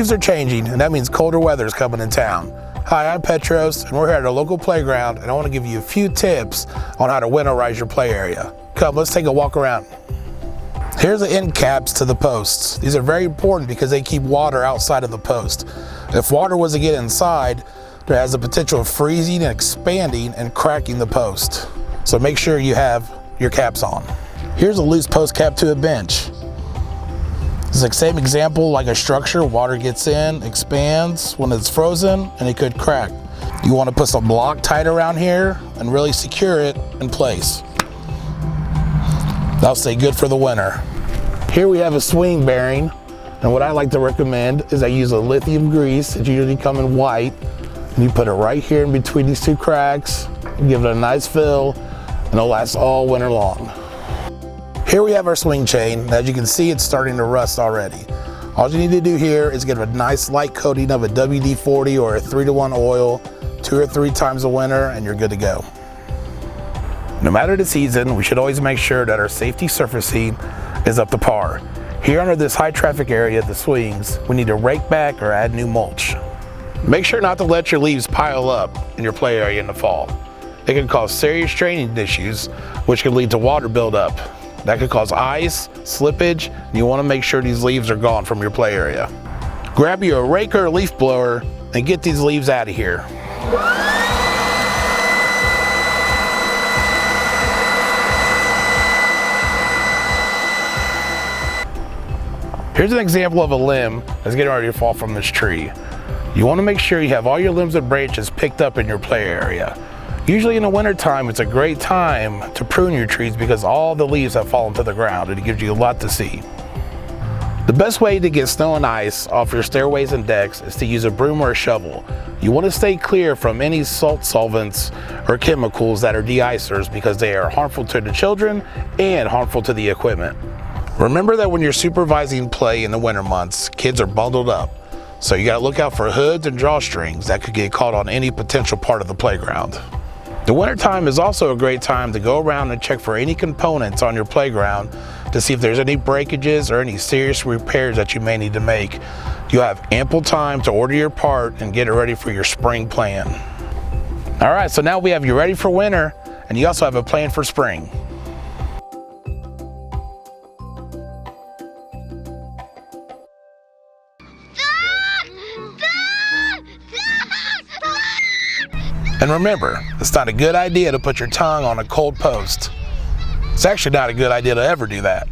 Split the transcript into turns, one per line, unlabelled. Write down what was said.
leaves are changing, and that means colder weather is coming in town. Hi, I'm Petros, and we're here at our local playground, and I want to give you a few tips on how to winterize your play area. Come, let's take a walk around. Here's the end caps to the posts. These are very important because they keep water outside of the post. If water was to get inside, there has the potential of freezing and expanding and cracking the post. So make sure you have your caps on. Here's a loose post cap to a bench. It's the same example like a structure. Water gets in, expands when it's frozen, and it could crack. You want to put some Loctite around here and really secure it in place. That'll stay good for the winter. Here we have a swing bearing, and what I like to recommend is I use a lithium grease. It's usually come in white, and you put it right here in between these two cracks, give it a nice fill, and it'll last all winter long. Here we have our swing chain. As you can see, it's starting to rust already. All you need to do here is get a nice light coating of a WD-40 or a 3-to-1 oil 2 or 3 times a winter, and you're good to go. No matter the season, we should always make sure that our safety surfacing is up to par. Here under this high traffic area, the swings, we need to rake back or add new mulch. Make sure not to let your leaves pile up in your play area in the fall. It can cause serious draining issues, which can lead to water buildup. That could cause ice, slippage, and you want to make sure these leaves are gone from your play area. Grab you a rake or a leaf blower and get these leaves out of here. Here's an example of a limb that's getting ready to fall from this tree. You want to make sure you have all your limbs and branches picked up in your play area. Usually in the winter time, it's a great time to prune your trees because all the leaves have fallen to the ground and it gives you a lot to see. The best way to get snow and ice off your stairways and decks is to use a broom or a shovel. You want to stay clear from any salt solvents or chemicals that are de-icers because they are harmful to the children and harmful to the equipment. Remember that when you're supervising play in the winter months, kids are bundled up. So you got to look out for hoods and drawstrings that could get caught on any potential part of the playground. The wintertime is also a great time to go around and check for any components on your playground to see if there's any breakages or any serious repairs that you may need to make. You have ample time to order your part and get it ready for your spring plan. All right, so now we have you ready for winter, and you also have a plan for spring. And remember, it's not a good idea to put your tongue on a cold post. It's actually not a good idea to ever do that.